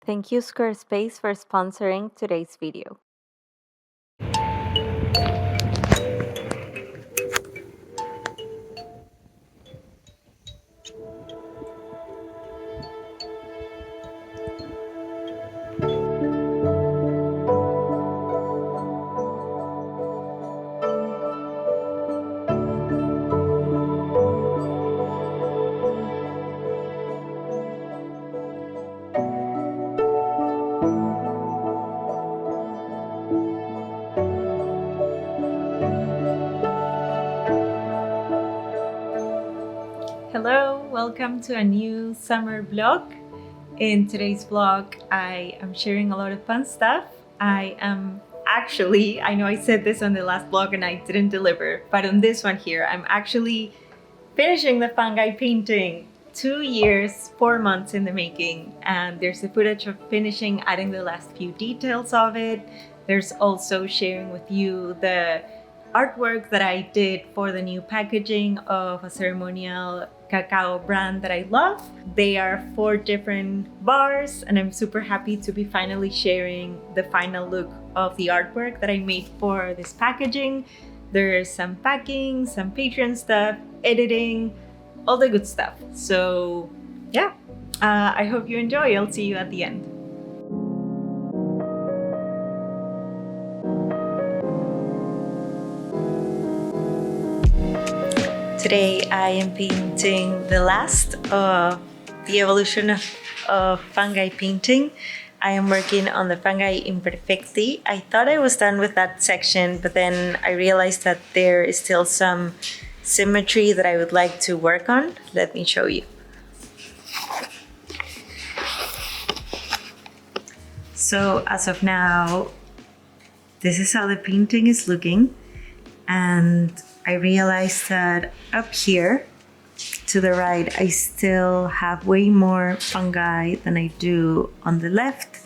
Thank you, Squarespace, for sponsoring today's video. Hello, welcome to a new summer vlog. In today's vlog, I am sharing a lot of fun stuff. I know I said this on the last vlog and I didn't deliver, but on this one here, I'm actually finishing the fungi painting. 2 years, 4 months in the making, and there's the footage of finishing, adding the last few details of it. There's also sharing with you the artwork that I did for the new packaging of a ceremonial cacao brand that I love. They are 4 different bars, and I'm super happy to be finally sharing the final look of the artwork that I made for this packaging. There's some packing, some Patreon stuff, editing, all the good stuff. So yeah, I hope you enjoy. I'll see you at the end. Today I am painting the last of the evolution of fungi painting. I am working on the fungi imperfecti. I thought I was done with that section, but then I realized that there is still some symmetry that I would like to work on. Let me show you. So as of now, this is how the painting is looking. And I realized that up here to the right, I still have way more fungi than I do on the left.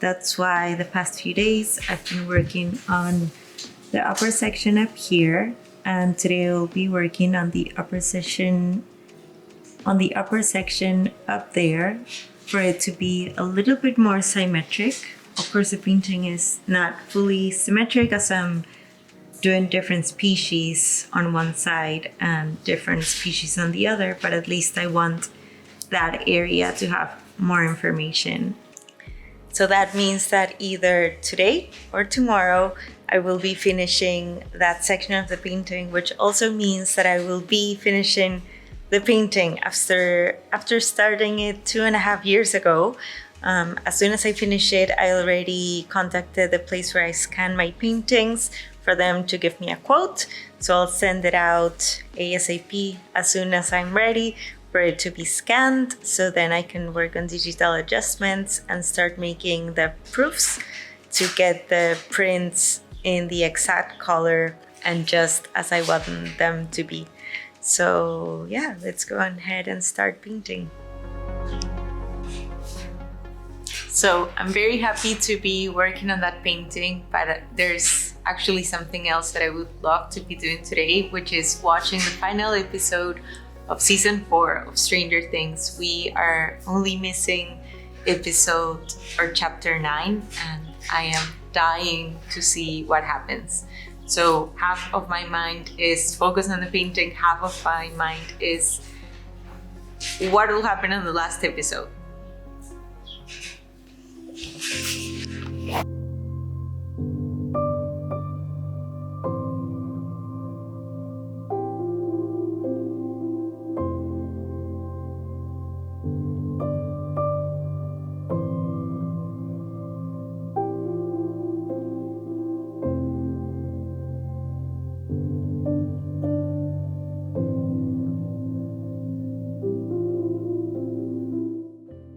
That's why the past few days I've been working on the upper section up here, and today I'll be working on the upper section up there for it to be a little bit more symmetric. Of course, the painting is not fully symmetric as I'm doing different species on one side and different species on the other, but at least I want that area to have more information. So that means that either today or tomorrow I will be finishing that section of the painting, which also means that I will be finishing the painting after starting it 2.5 years ago. As soon as I finish it, I already contacted the place where I scan my paintings for them to give me a quote. So I'll send it out ASAP as soon as I'm ready for it to be scanned. So then I can work on digital adjustments and start making the proofs to get the prints in the exact color and just as I want them to be. So yeah, let's go ahead and start painting. So I'm very happy to be working on that painting, but there's actually something else that I would love to be doing today, which is watching the final episode of season 4 of Stranger Things. We are only missing episode or chapter 9, and I am dying to see what happens. So half of my mind is focused on the painting, half of my mind is what will happen in the last episode.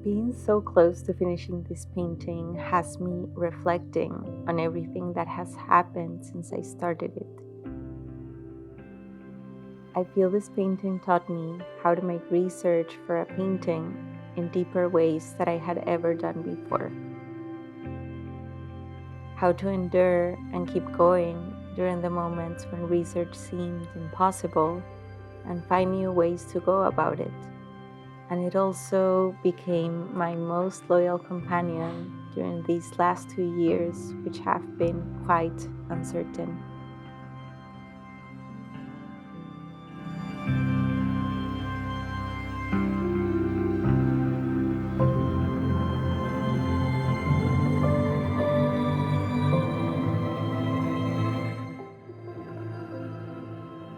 Being so close to finishing this painting has me reflecting on everything that has happened since I started it. I feel this painting taught me how to make research for a painting in deeper ways that I had ever done before. How to endure and keep going during the moments when research seemed impossible and find new ways to go about it. and it also became my most loyal companion during these last 2 years, which have been quite uncertain.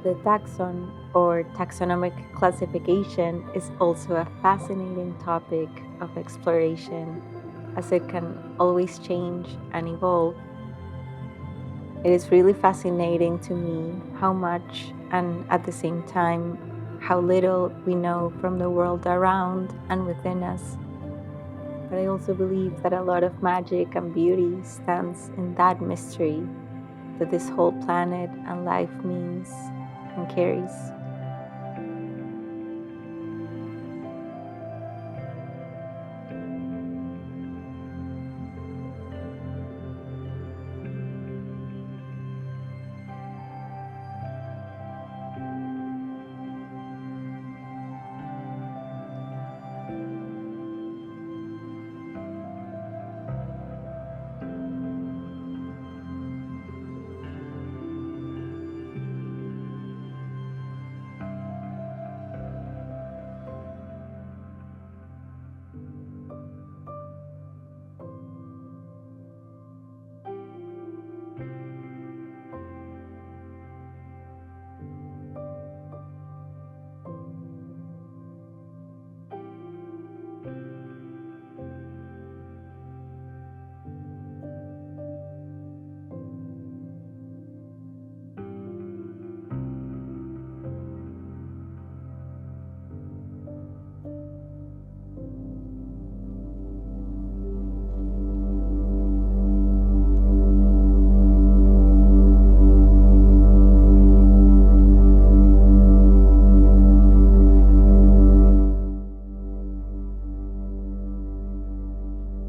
The taxon, or taxonomic classification, is also a fascinating topic of exploration, as it can always change and evolve. It is really fascinating to me how much, and at the same time, how little we know from the world around and within us. But I also believe that a lot of magic and beauty stands in that mystery that this whole planet and life means and carries.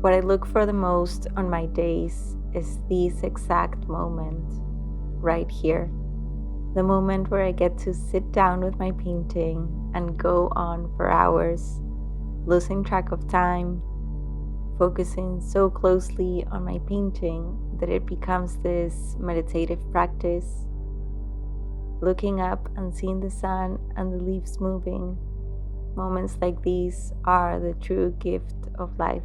What I look for the most on my days is this exact moment, right here. The moment where I get to sit down with my painting and go on for hours, losing track of time, focusing so closely on my painting that it becomes this meditative practice. Looking up and seeing the sun and the leaves moving. Moments like these are the true gift of life.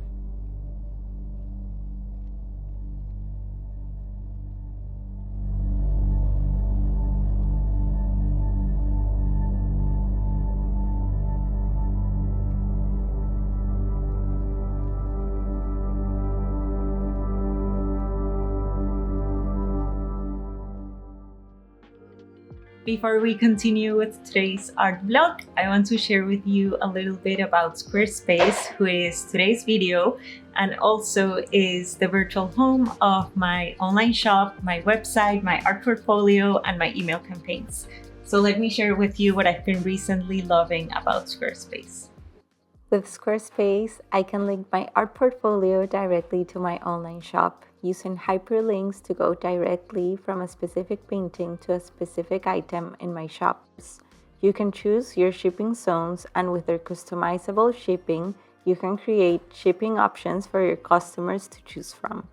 Before we continue with today's art vlog, I want to share with you a little bit about Squarespace, who is today's video and also is the virtual home of my online shop, my website, my art portfolio, and my email campaigns. So let me share with you what I've been recently loving about Squarespace. With Squarespace, I can link my art portfolio directly to my online shop, using hyperlinks to go directly from a specific painting to a specific item in my shops. You can choose your shipping zones, and with their customizable shipping, you can create shipping options for your customers to choose from.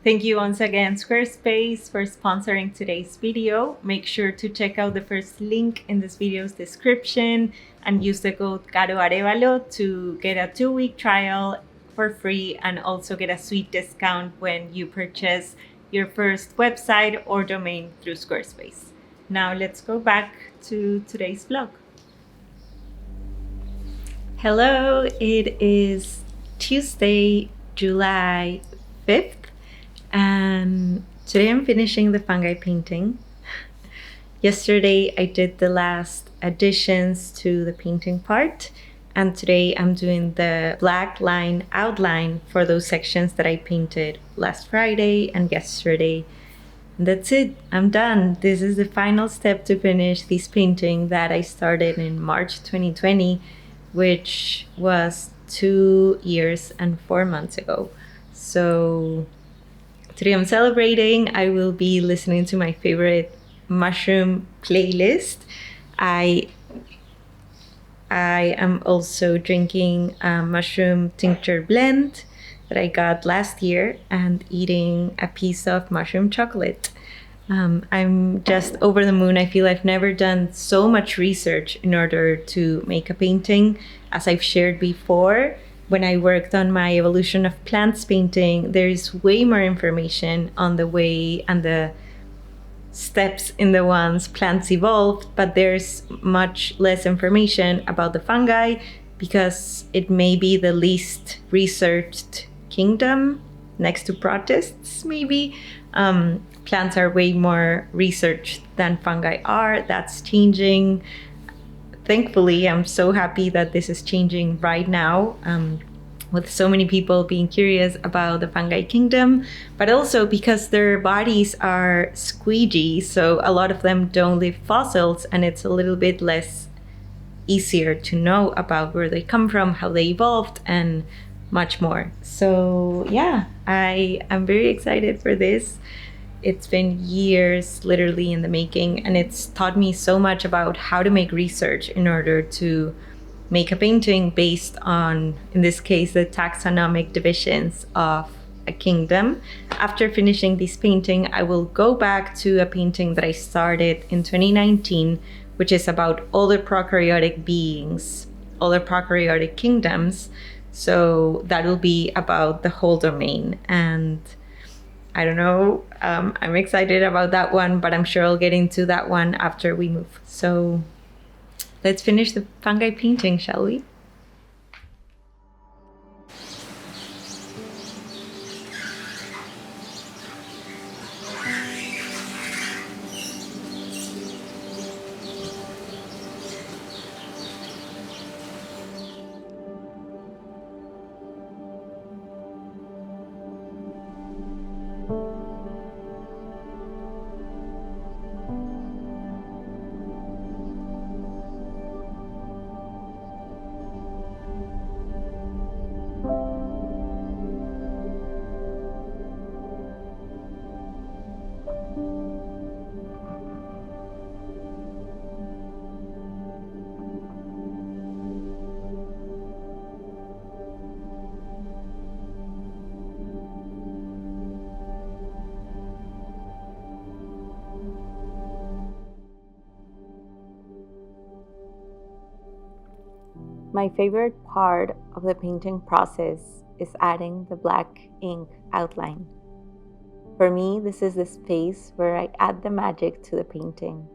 Thank you once again, Squarespace, for sponsoring today's video. Make sure to check out the first link in this video's description and use the code Caro Arevalo to get a 2-week trial for free and also get a sweet discount when you purchase your first website or domain through Squarespace. Now let's go back to today's vlog. Hello, it is Tuesday, July 5th. And today I'm finishing the fungi painting. Yesterday I did the last additions to the painting part, and today I'm doing the black line outline for those sections that I painted last Friday and yesterday. And that's it, I'm done. This is the final step to finish this painting that I started in March 2020, which was 2 years and 4 months ago. So today I'm celebrating. I will be listening to my favorite mushroom playlist. I I am also drinking a mushroom tincture blend that I got last year and eating a piece of mushroom chocolate. I'm just over the moon. I feel I've never done so much research in order to make a painting. As I've shared before, when I worked on my evolution of plants painting, there is way more information on the way and the steps in the ones plants evolved, but there's much less information about the fungi because it may be the least researched kingdom next to protists, maybe. Plants are way more researched than fungi are. That's changing. Thankfully, I'm so happy that this is changing right now. With so many people being curious about the fungi kingdom, but also because their bodies are squeegee, so a lot of them don't leave fossils, and it's a little bit less easier to know about where they come from, how they evolved, and much more. So yeah, I am very excited for this. It's been years literally in the making, and it's taught me so much about how to make research in order to make a painting based on, in this case, the taxonomic divisions of a kingdom. After finishing this painting, I will go back to a painting that I started in 2019, which is about all the prokaryotic beings, all the prokaryotic kingdoms. So that will be about the whole domain. And I don't know, I'm excited about that one, but I'm sure I'll get into that one after we move. So let's finish the fungi painting, shall we? My favorite part of the painting process is adding the black ink outline. For me, this is the space where I add the magic to the painting.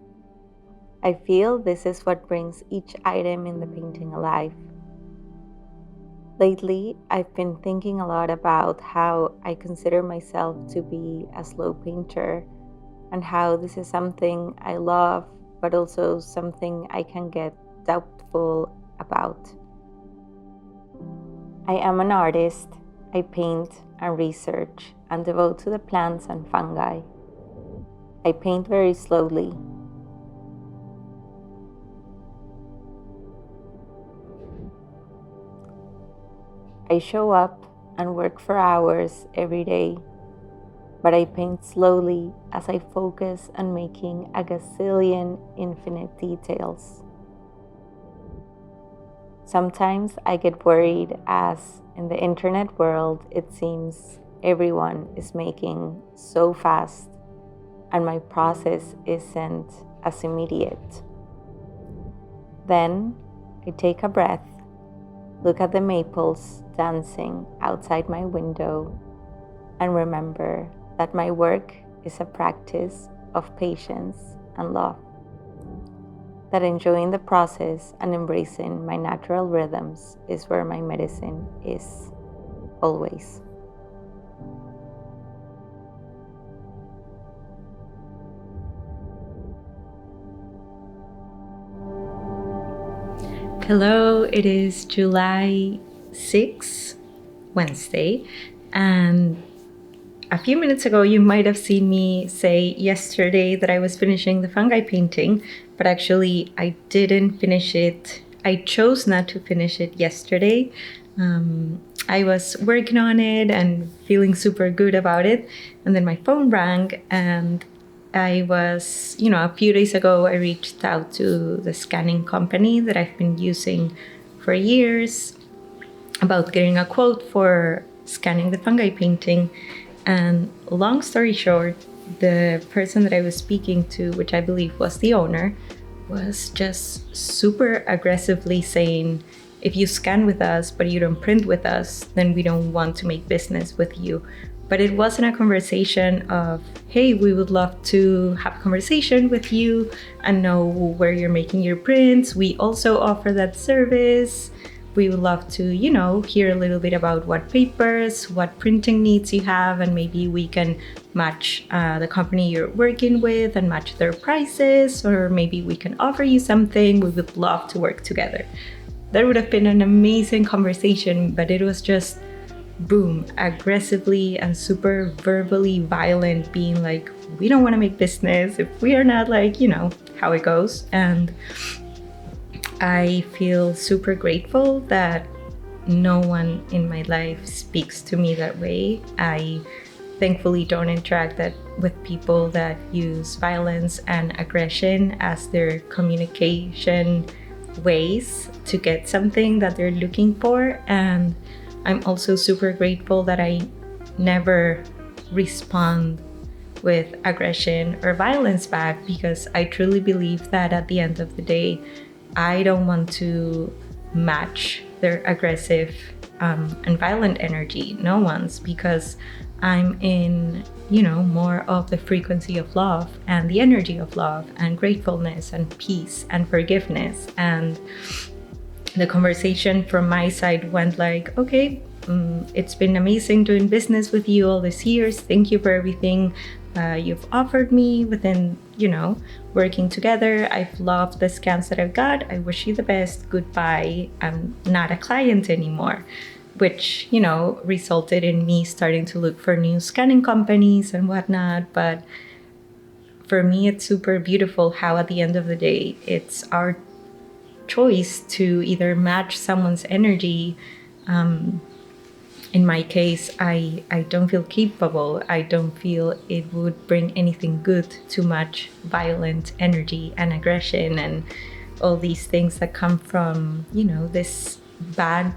I feel this is what brings each item in the painting alive. Lately, I've been thinking a lot about how I consider myself to be a slow painter and how this is something I love, but also something I can get doubtful about. I am an artist. I paint and research and devote to the plants and fungi. I paint very slowly. I show up and work for hours every day, but I paint slowly as I focus on making a gazillion infinite details. Sometimes I get worried as in the internet world it seems everyone is making so fast and my process isn't as immediate. Then I take a breath, look at the maples dancing outside my window, and remember that my work is a practice of patience and love. That enjoying the process and embracing my natural rhythms is where my medicine is, always. Hello, it is July 6th, Wednesday, and a few minutes ago you might have seen me say yesterday that I was finishing the fungi painting, but actually I didn't finish it. I chose not to finish it yesterday. I was working on it and feeling super good about it, and then my phone rang and I was, a few days ago, I reached out to the scanning company that I've been using for years about getting a quote for scanning the fungi painting. And long story short, the person that I was speaking to, which I believe was the owner, was just super aggressively saying, if you scan with us but you don't print with us, then we don't want to make business with you. But it wasn't a conversation of, hey, we would love to have a conversation with you and know where you're making your prints. We also offer that service. We would love to, hear a little bit about what papers, what printing needs you have, and maybe we can match the company you're working with and match their prices, or maybe we can offer you something. We would love to work together. That would have been an amazing conversation, but it was just boom, aggressively and super verbally violent, being like, we don't want to make business if we are not like, how it goes. And I feel super grateful that no one in my life speaks to me that way. I thankfully don't interact with people that use violence and aggression as their communication ways to get something that they're looking for. And I'm also super grateful that I never respond with aggression or violence back, because I truly believe that at the end of the day, I don't want to match their aggressive and violent energy. No one's, because I'm in, more of the frequency of love and the energy of love and gratefulness and peace and forgiveness. And the conversation from my side went like, okay, it's been amazing doing business with you all these years. Thank you for everything you've offered me within, working together. I've loved the scans that I've got. I wish you the best. Goodbye. I'm not a client anymore, which, resulted in me starting to look for new scanning companies and whatnot. But for me, it's super beautiful how at the end of the day, it's our choice to either match someone's energy. In my case, I don't feel capable. I don't feel it would bring anything good to match violent energy and aggression and all these things that come from, this bad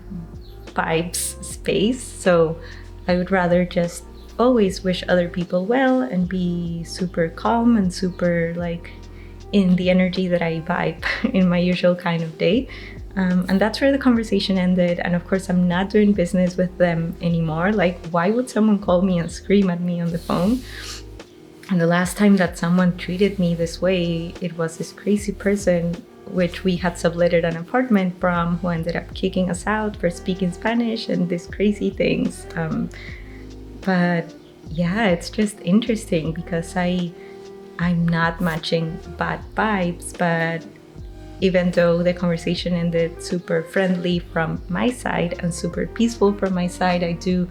vibes space. So I would rather just always wish other people well and be super calm and super like in the energy that I vibe in my usual kind of day. And that's where the conversation ended. And of course, I'm not doing business with them anymore. Like, why would someone call me and scream at me on the phone? And the last time that someone treated me this way, it was this crazy person, which we had subletted an apartment from, who ended up kicking us out for speaking Spanish and these crazy things. But yeah, it's just interesting because I'm not matching bad vibes, but even though the conversation ended super friendly from my side and super peaceful from my side, I do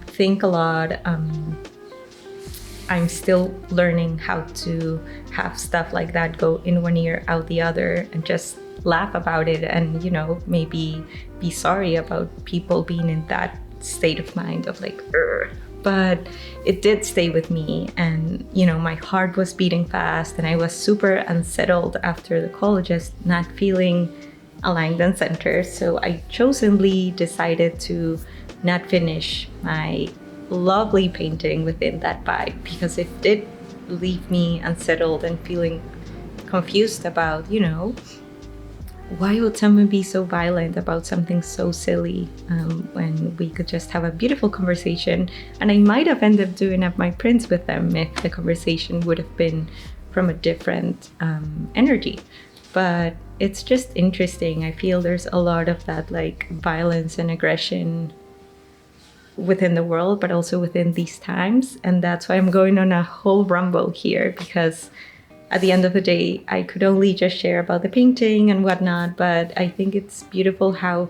think a lot. I'm still learning how to have stuff like that go in one ear, out the other, and just laugh about it and, maybe be sorry about people being in that state of mind of like, Urgh. But it did stay with me, and my heart was beating fast and I was super unsettled after the call, just not feeling aligned and centered. So I chosenly decided to not finish my lovely painting within that vibe, because it did leave me unsettled and feeling confused about, why would someone be so violent about something so silly when we could just have a beautiful conversation? And I might have ended up doing up my prints with them if the conversation would have been from a different energy. But it's just interesting. I feel there's a lot of that like violence and aggression within the world, but also within these times. And that's why I'm going on a whole rumble here, because at the end of the day, I could only just share about the painting and whatnot, but I think it's beautiful how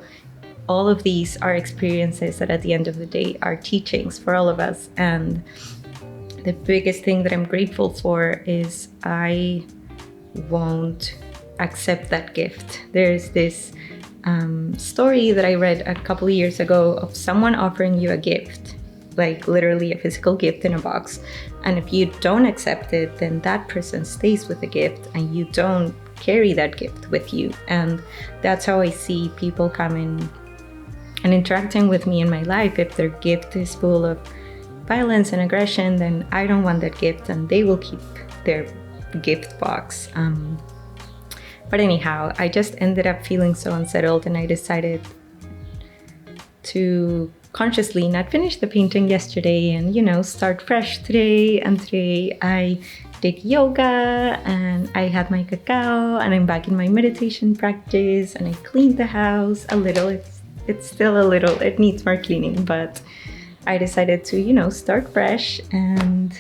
all of these are experiences that at the end of the day are teachings for all of us. And the biggest thing that I'm grateful for is I won't accept that gift. There's this story that I read a couple of years ago of someone offering you a gift like literally a physical gift in a box. And if you don't accept it, then that person stays with the gift and you don't carry that gift with you. And that's how I see people coming and interacting with me in my life. If their gift is full of violence and aggression, then I don't want that gift and they will keep their gift box. But anyhow, I just ended up feeling so unsettled, and I decided to consciously not finish the painting yesterday and, start fresh today. And today I did yoga and I had my cacao and I'm back in my meditation practice, and I cleaned the house a little. It's still a little, it needs more cleaning, but I decided to, start fresh, and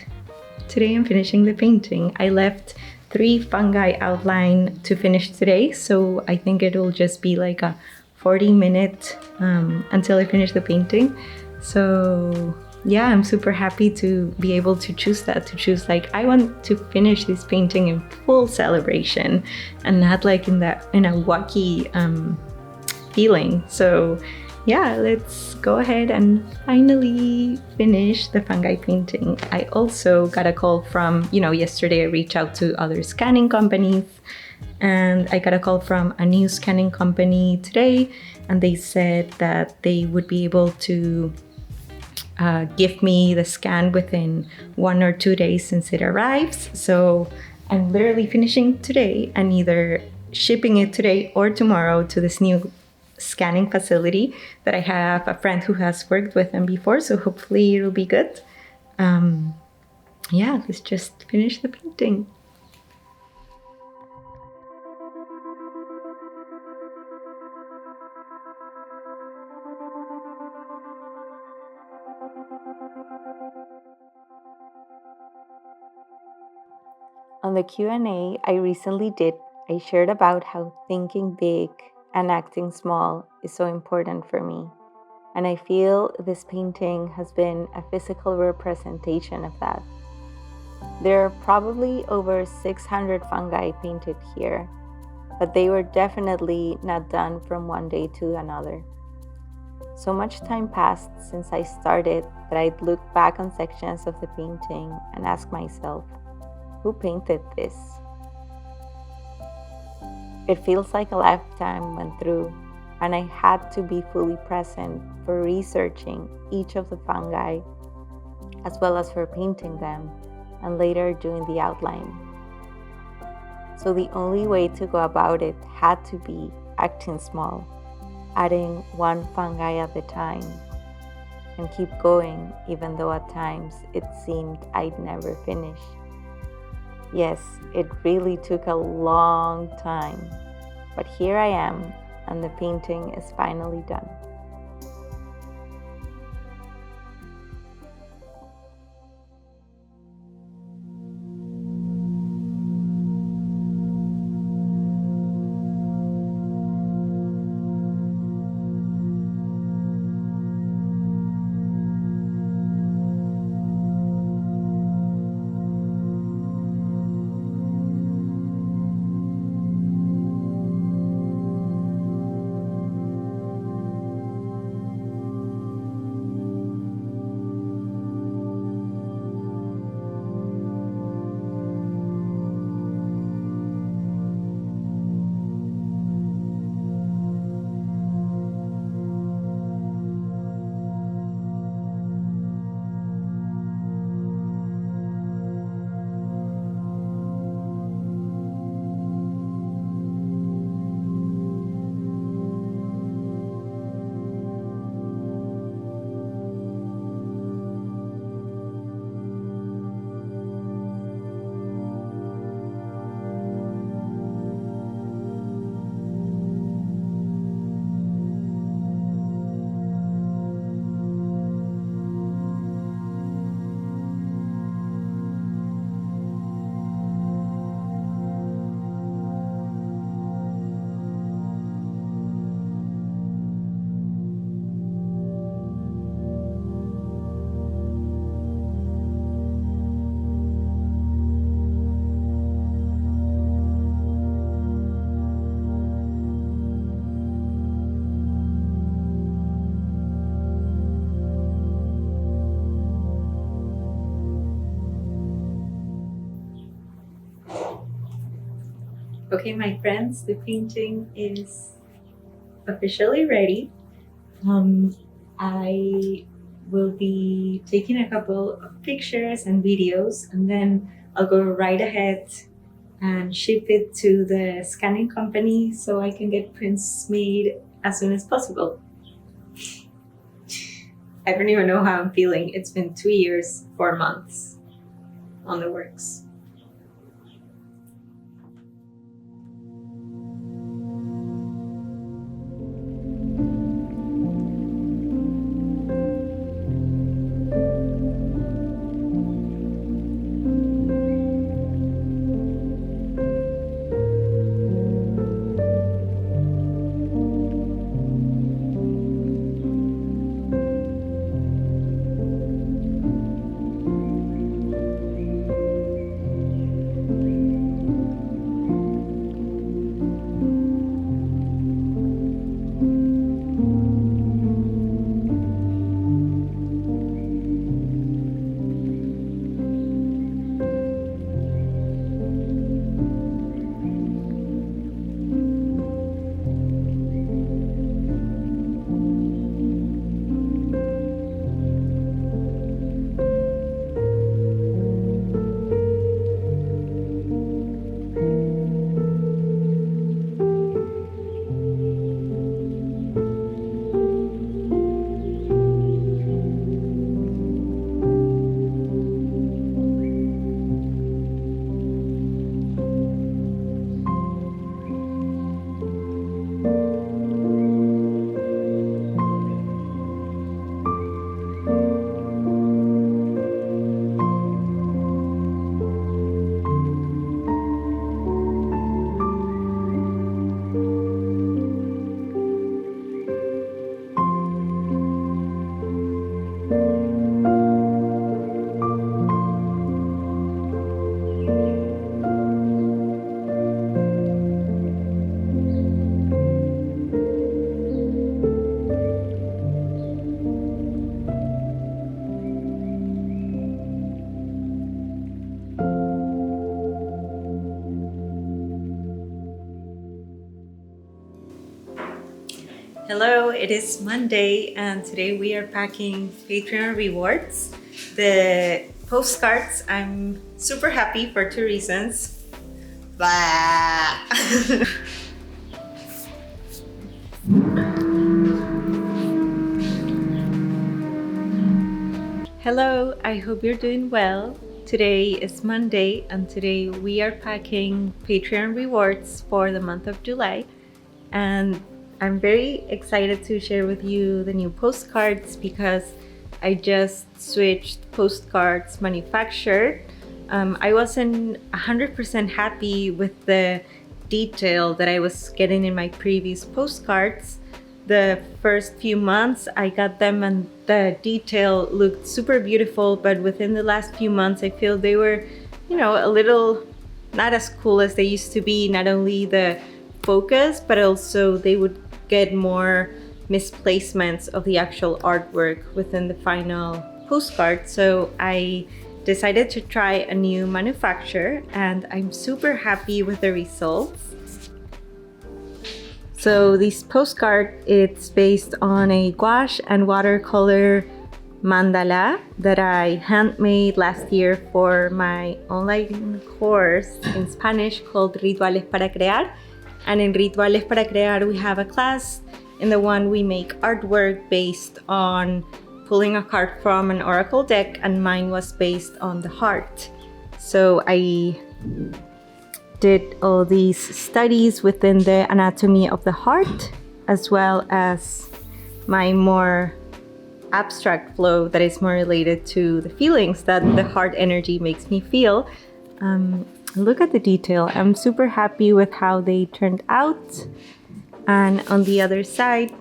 today I'm finishing the painting. I left 3 fungi outline to finish today, so I think it will just be like a 40-minute until I finish the painting. So yeah, I'm super happy to be able to choose that, to choose like, I want to finish this painting in full celebration and not like in a wacky feeling. So yeah, let's go ahead and finally finish the fungi painting. I also got a call from, yesterday I reached out to other scanning companies, and I got a call from a new scanning company today, and they said that they would be able to give me the scan within 1 or 2 days since it arrives. So I'm literally finishing today and either shipping it today or tomorrow to this new scanning facility that I have a friend who has worked with them before, so hopefully it'll be good. Yeah, let's just finish the painting. On the Q&A I recently did, I shared about how thinking big and acting small is so important for me. And I feel this painting has been a physical representation of that. There are probably over 600 fungi painted here, but they were definitely not done from one day to another. So much time passed since I started that I'd look back on sections of the painting and ask myself, who painted this? It feels like a lifetime went through, and I had to be fully present for researching each of the fungi, as well as for painting them, and later doing the outline. So the only way to go about it had to be acting small, adding 1 fungi at a time, and keep going even though at times it seemed I'd never finish. Yes, it really took a long time, but here I am, and the painting is finally done. Okay, my friends, the painting is officially ready. I will be taking a couple of pictures and videos, and then I'll go right ahead and ship it to the scanning company so I can get prints made as soon as possible. I don't even know how I'm feeling. It's been 2 years, 4 months on the works. Hello, it is Monday and today we are packing Patreon rewards. The postcards, I'm super happy for 2 reasons. Blah. Hello, I hope you're doing well. Today is Monday and today we are packing Patreon rewards for the month of July. And I'm very excited to share with you the new postcards because I just switched postcards manufacturer. I wasn't 100% happy with the detail that I was getting in my previous postcards. The first few months I got them and the detail looked super beautiful, but within the last few months I feel they were, a little not as cool as they used to be. Not only the focus, but also they would get more misplacements of the actual artwork within the final postcard. So I decided to try a new manufacturer and I'm super happy with the results. So this postcard, it's based on a gouache and watercolor mandala that I handmade last year for my online course in Spanish called Rituales para Crear. And in Rituales para Crear, we have a class. In the one we make artwork based on pulling a card from an oracle deck, and mine was based on the heart. So I did all these studies within the anatomy of the heart, as well as my more abstract flow that is more related to the feelings that the heart energy makes me feel. Look at the detail. I'm super happy with how they turned out. And on the other side,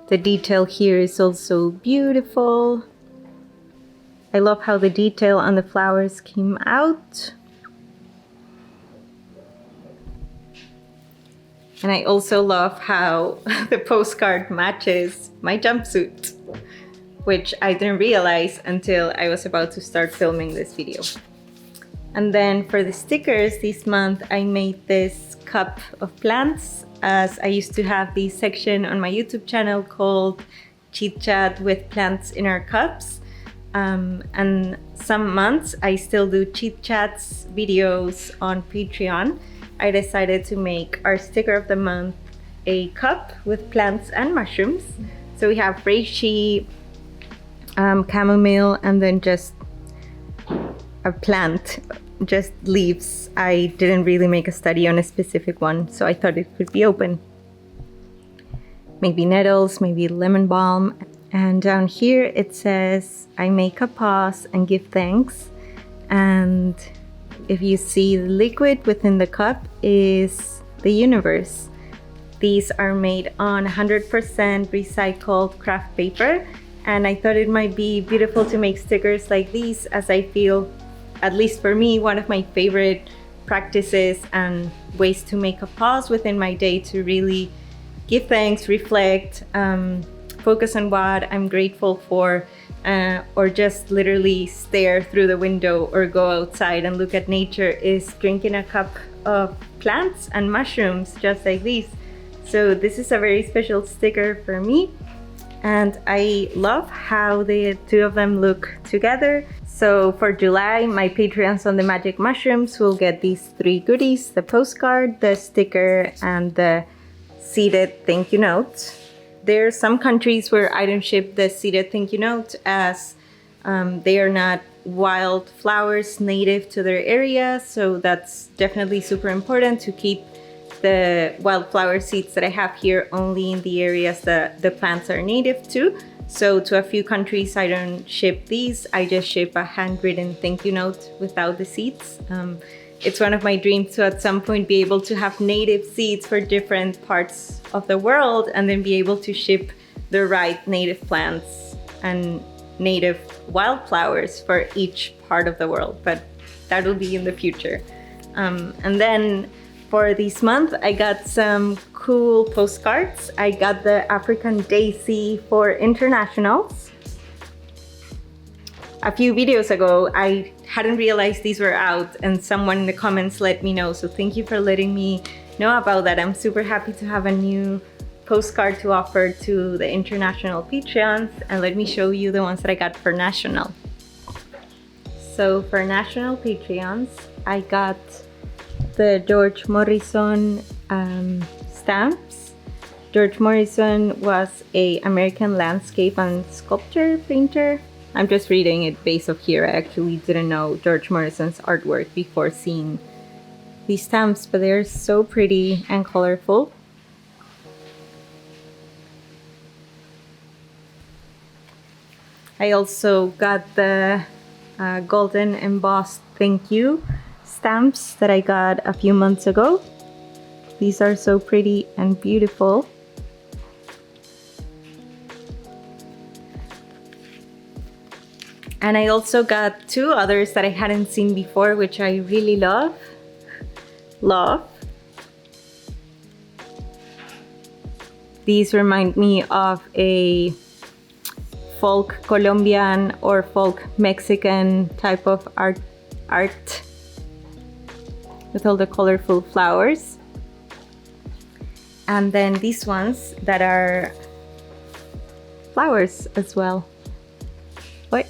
the detail here is also beautiful. I love how the detail on the flowers came out. And I also love how the postcard matches my jumpsuit, which I didn't realize until I was about to start filming this video. And then for the stickers this month, I made this cup of plants, as I used to have this section on my YouTube channel called Chit Chat with Plants in Our Cups. And some months I still do chit chats videos on Patreon. I decided to make our sticker of the month a cup with plants and mushrooms. So we have reishi, chamomile, and then just a plant, just leaves. I didn't really make a study on a specific one, so I thought it could be open. Maybe nettles, maybe lemon balm. And down here it says, I make a pause and give thanks. And if you see the liquid within the cup is the universe. These are made on 100% recycled craft paper. And I thought it might be beautiful to make stickers like these, as I feel, at least for me, one of my favorite practices and ways to make a pause within my day to really give thanks, reflect, focus on what I'm grateful for, or just literally stare through the window or go outside and look at nature, is drinking a cup of plants and mushrooms just like these. So this is a very special sticker for me, and I love how the two of them look together. So for July, my Patreons on the magic mushrooms will get these 3 goodies: the postcard, the sticker, and the seeded thank you note. There are some countries where I don't ship the seeded thank you note, as they are not wild flowers native to their area. So that's definitely super important to keep the wildflower seeds that I have here only in the areas that the plants are native to. So to a few countries I don't ship these. I just ship a handwritten thank you note without the seeds. It's one of my dreams to at some point be able to have native seeds for different parts of the world, and then be able to ship the right native plants and native wildflowers for each part of the world. But that will be in the future. And then for this month, I got some cool postcards. I got the African Daisy for internationals. A few videos ago, I hadn't realized these were out, and someone in the comments let me know. So thank you for letting me know about that. I'm super happy to have a new postcard to offer to the international Patreons. And let me show you the ones that I got for national. So for national Patreons, I got the George Morrison stamps. George Morrison was an American landscape and sculpture painter. I'm just reading it based off here. I actually didn't know George Morrison's artwork before seeing these stamps, but they're so pretty and colorful. I also got the golden embossed thank you stamps that I got a few months ago. These are so pretty and beautiful. And I also got 2 others that I hadn't seen before, which I really love. These remind me of a folk Colombian or folk Mexican type of art with all the colorful flowers. And then these ones that are flowers as well. What?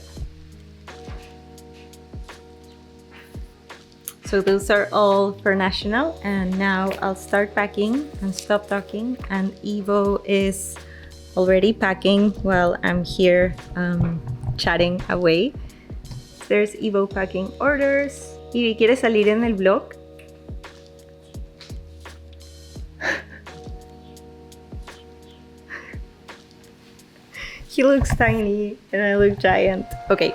So those are all for national, and now I'll start packing and stop talking, and Ivo is already packing while I'm here chatting away. There's Ivo packing orders. Ivy, ¿quieres salir en el vlog? He looks tiny and I look giant. Okay.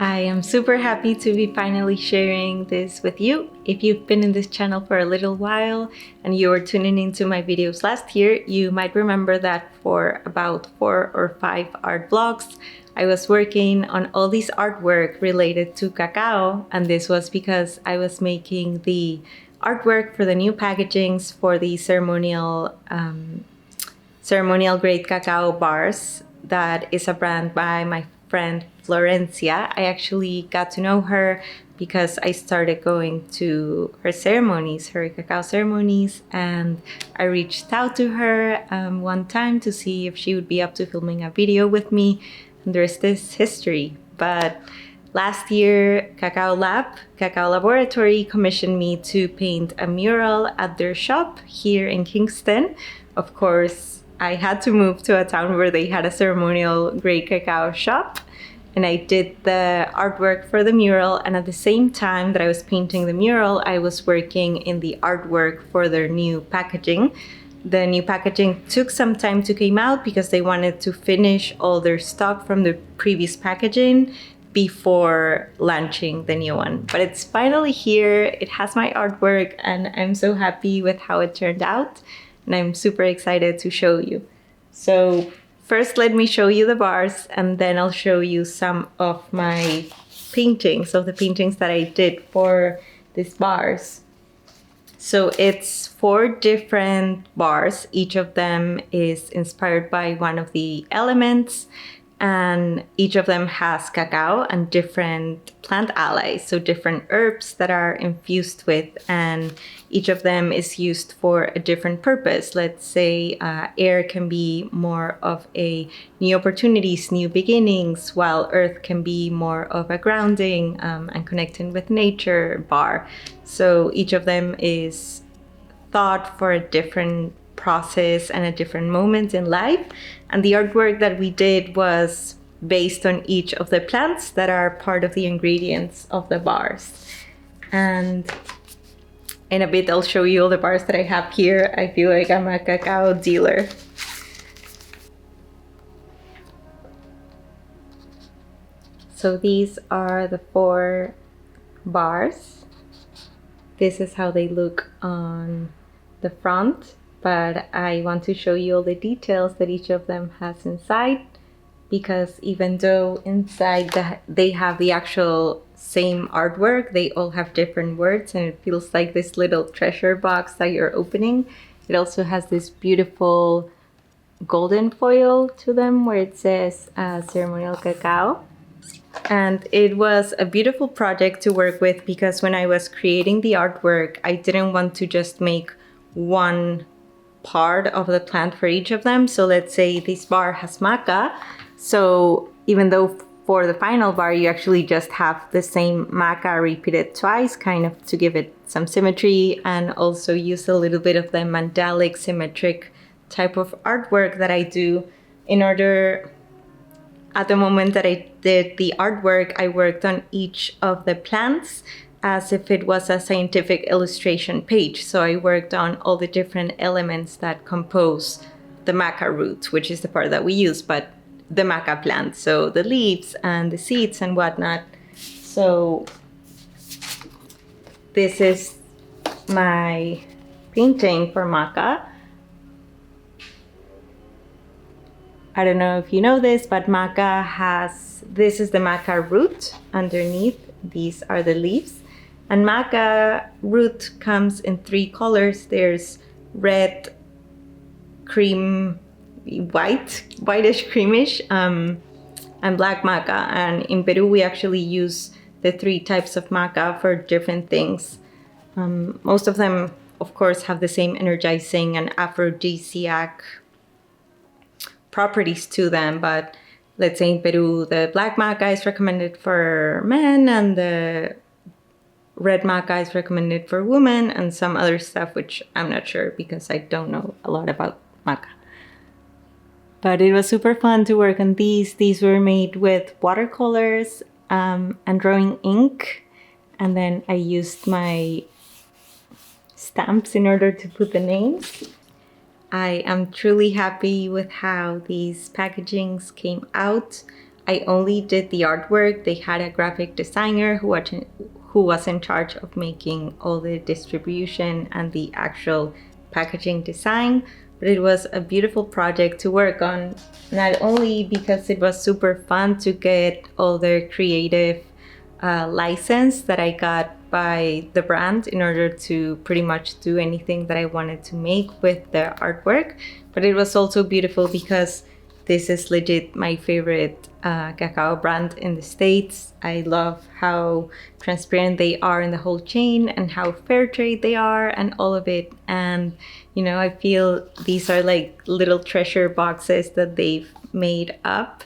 I am super happy to be finally sharing this with you. If you've been in this channel for a little while and you were tuning into my videos last year, you might remember that for about 4 or 5 art vlogs, I was working on all this artwork related to cacao, and this was because I was making the artwork for the new packagings for the ceremonial grade cacao bars. That is a brand by my friend Florencia. I actually got to know her because I started going to her ceremonies, her cacao ceremonies, and I reached out to her one time to see if she would be up to filming a video with me, and there's this history. But last year, Cacao Laboratory commissioned me to paint a mural at their shop here in Kingston. Of course, I had to move to a town where they had a ceremonial grade cacao shop, and I did the artwork for the mural, and at the same time that I was painting the mural, I was working in the artwork for their new packaging. The new packaging took some time to come out because they wanted to finish all their stock from the previous packaging before launching the new one. But it's finally here, it has my artwork, and I'm so happy with how it turned out. And I'm super excited to show you. So first let me show you the bars, and then I'll show you some of my paintings, of the paintings that I did for these bars. So it's 4 different bars. Each of them is inspired by one of the elements, and each of them has cacao and different plant allies, so different herbs that are infused with, and each of them is used for a different purpose. Let's say air can be more of a new opportunities, new beginnings, while earth can be more of a grounding and connecting with nature bar. So each of them is thought for a different process and a different moment in life, and the artwork that we did was based on each of the plants that are part of the ingredients of the bars. And in a bit I'll show you all the bars that I have here. I feel like I'm a cacao dealer. So these are the 4 bars. This is how they look on the front, but I want to show you all the details that each of them has inside, because even though inside they have the actual same artwork, they all have different words, and it feels like this little treasure box that you're opening. It also has this beautiful golden foil to them where it says ceremonial cacao. And it was a beautiful project to work with, because when I was creating the artwork, I didn't want to just make one part of the plant for each of them. So let's say this bar has maca. So even though for the final bar you actually just have the same maca repeated twice, kind of to give it some symmetry, and also use a little bit of the mandalic symmetric type of artwork that I do in order. At the moment that I did the artwork, I worked on each of the plants as if it was a scientific illustration page. So I worked on all the different elements that compose the maca root, which is the part that we use, but the maca plant. So the leaves and the seeds and whatnot. So this is my painting for maca. I don't know if you know this, but maca has, this is the maca root underneath. These are the leaves. And maca root comes in 3 colors. There's red, cream, whitish creamish, and black maca. And in Peru, we actually use the 3 types of maca for different things. Most of them, of course, have the same energizing and aphrodisiac properties to them, but let's say in Peru, the black maca is recommended for men, and the red maca is recommended for women, and some other stuff which I'm not sure because I don't know a lot about maca. But it was super fun to work on these. These were made with watercolors and drawing ink, and then I used my stamps in order to put the names. I am truly happy with how these packagings came out. I only did the artwork. They had a graphic designer who was in charge of making all the distribution and the actual packaging design. But it was a beautiful project to work on, not only because it was super fun to get all the creative license that I got by the brand in order to pretty much do anything that I wanted to make with the artwork, but it was also beautiful because this is legit my favorite cacao brand in the States. I love how transparent they are in the whole chain and how fair trade they are and all of it. And, you know, I feel these are like little treasure boxes that they've made up.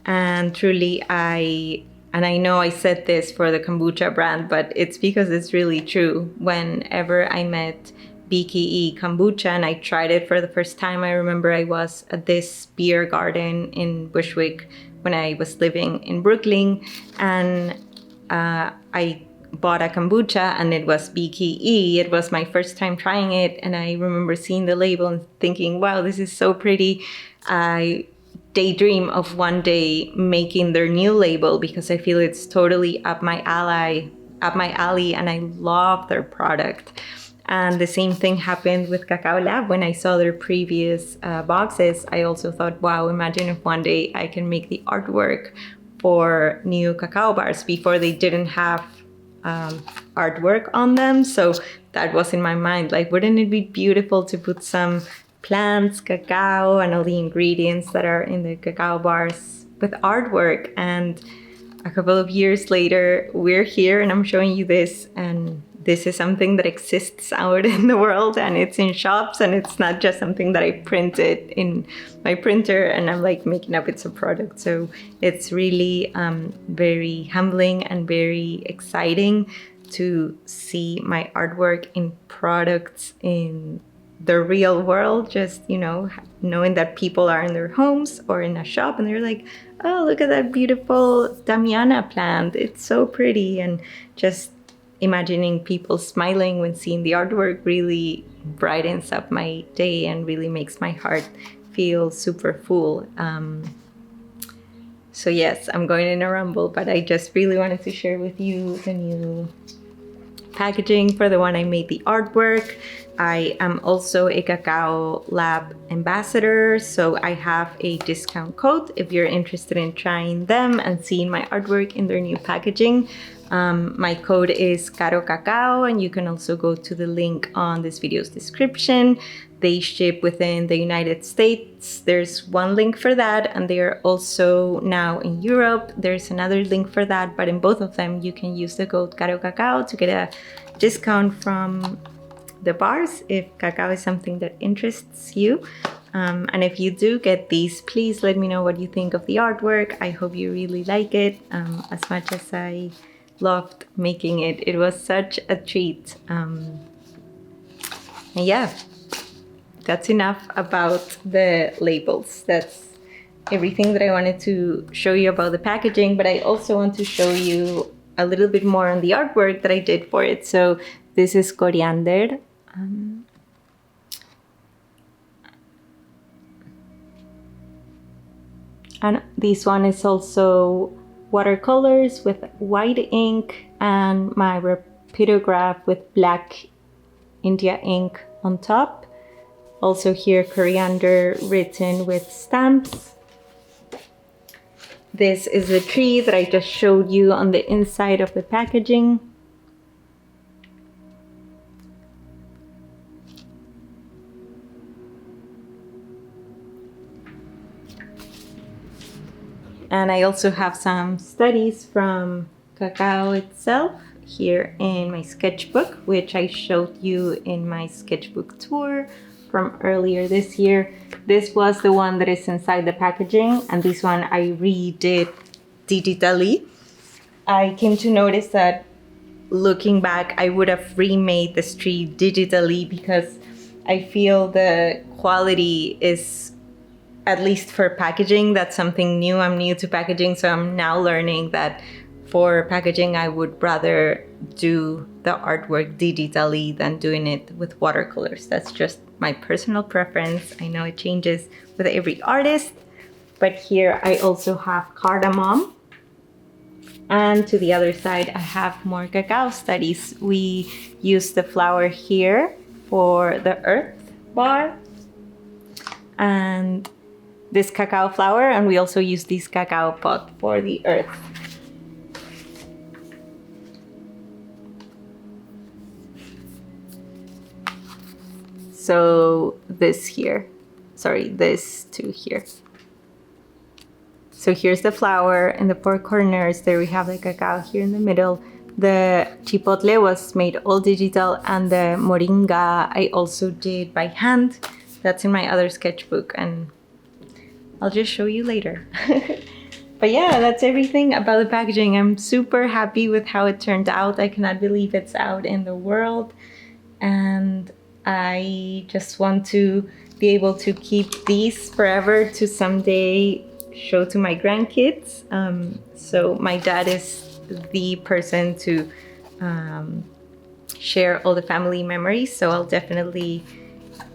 And truly, I know I said this for the kombucha brand, but it's because it's really true. Whenever I met BKE kombucha and I tried it for the first time, I remember I was at this beer garden in Bushwick when I was living in Brooklyn, and I bought a kombucha and it was BKE. It was my first time trying it, and I remember seeing the label and thinking, wow, this is so pretty. I daydream of one day making their new label because I feel it's totally up my alley, and I love their product. And the same thing happened with Cacao Lab. When I saw their previous boxes, I also thought, wow, imagine if one day I can make the artwork for new Cacao Bars. Before, they didn't have artwork on them. So that was in my mind, like, wouldn't it be beautiful to put some plants, cacao, and all the ingredients that are in the Cacao Bars with artwork? And a couple of years later, we're here and I'm showing you this, and this is something that exists out in the world, and it's in shops, and it's not just something that I printed in my printer and I'm like making up. It's a product. So it's really very humbling and very exciting to see my artwork in products in the real world. Just, you know, knowing that people are in their homes or in a shop and they're like, oh, look at that beautiful Damiana plant, it's so pretty. And just imagining people smiling when seeing the artwork really brightens up my day and really makes my heart feel super full. So yes, I'm going in a rumble, but I just really wanted to share with you the new packaging for the one I made the artwork. I am also a Cacao Lab ambassador, so I have a discount code if you're interested in trying them and seeing my artwork in their new packaging. My code is Caro Cacao, and you can also go to the link on this video's description. They ship within the United States. There's one link for that, and they are also now in Europe. There's another link for that, but in both of them, you can use the code Caro Cacao to get a discount from the bars if cacao is something that interests you. And if you do get these, please let me know what you think of the artwork. I hope you really like it as much as I loved making it. It was such a treat. And yeah, that's enough about the labels. That's everything that I wanted to show you about the packaging, but I also want to show you a little bit more on the artwork that I did for it. So this is coriander. And this one is also watercolors with white ink and my rapidograph with black India ink on top. Also here, coriander written with stamps. This is the tree that I just showed you on the inside of the packaging. And I also have some studies from cacao itself here in my sketchbook, which I showed you in my sketchbook tour from earlier this year. This was the one that is inside the packaging, and this one I redid digitally. I came to notice that looking back, I would have remade this tree digitally because I feel the quality is, at least for packaging, that's something new. I'm new to packaging, so I'm now learning that for packaging, I would rather do the artwork digitally than doing it with watercolors. That's just my personal preference. I know it changes with every artist, But here I also have cardamom. And to the other side, I have more cacao studies. We use the flour here for the earth bar and this cacao flour, and we also use this cacao pot for the earth. So this here, sorry, this two here. So here's the flour in the four corners. There we have the cacao here in the middle. The chipotle was made all digital, and the moringa I also did by hand. That's in my other sketchbook, and I'll just show you later. But yeah, that's everything about the packaging. I'm super happy with how it turned out. I cannot believe it's out in the world. And I just want to be able to keep these forever to someday show to my grandkids. So my dad is the person to share all the family memories. So I'll definitely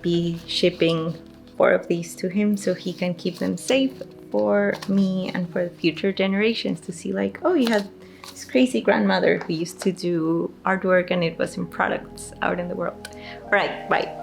be shipping 4 of these to him so he can keep them safe for me and for the future generations to see, like, oh, you had this crazy grandmother who used to do artwork and it was in products out in the world. All right, bye.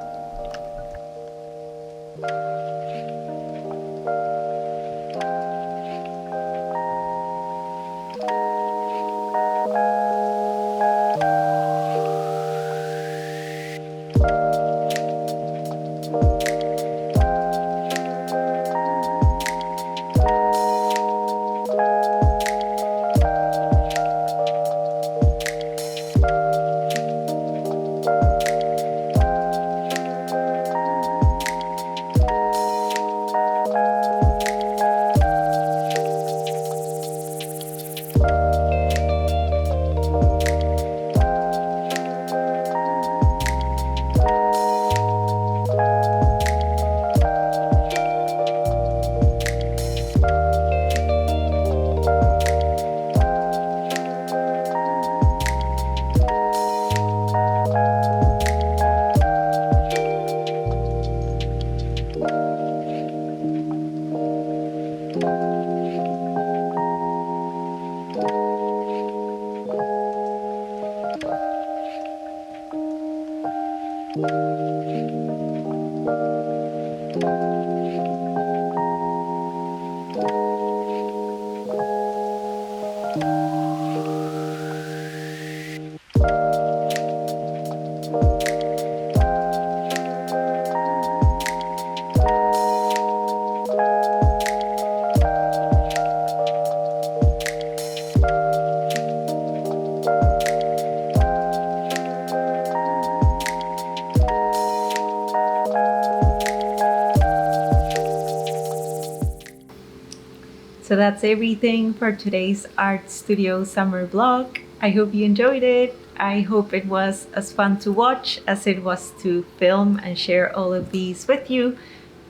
So that's everything for today's Art Studio summer vlog. I hope you enjoyed it. I hope it was as fun to watch as it was to film and share all of these with you.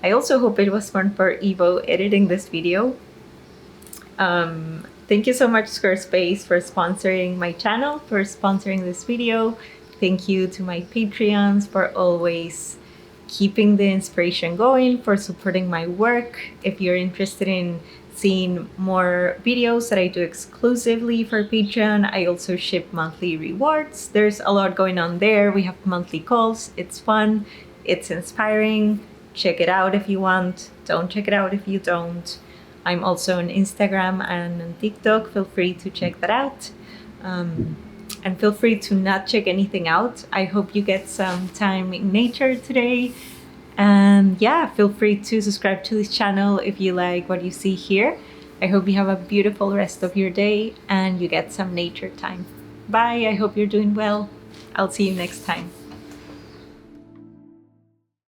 I also hope it was fun for Evo editing this video. Thank you so much, Squarespace, for sponsoring my channel, for sponsoring this video. Thank you to my Patreons for always keeping the inspiration going, for supporting my work. If you're interested in seeing more videos that I do exclusively for Patreon, I also ship monthly rewards. There's a lot going on there. We have monthly calls. It's fun. It's inspiring. Check it out if you want. Don't check it out if you don't. I'm also on Instagram and on TikTok. Feel free to check that out. And feel free to not check anything out. I hope you get some time in nature today. And yeah, feel free to subscribe to this channel if you like what you see here. I hope you have a beautiful rest of your day and you get some nature time. Bye, I hope you're doing well. I'll see you next time.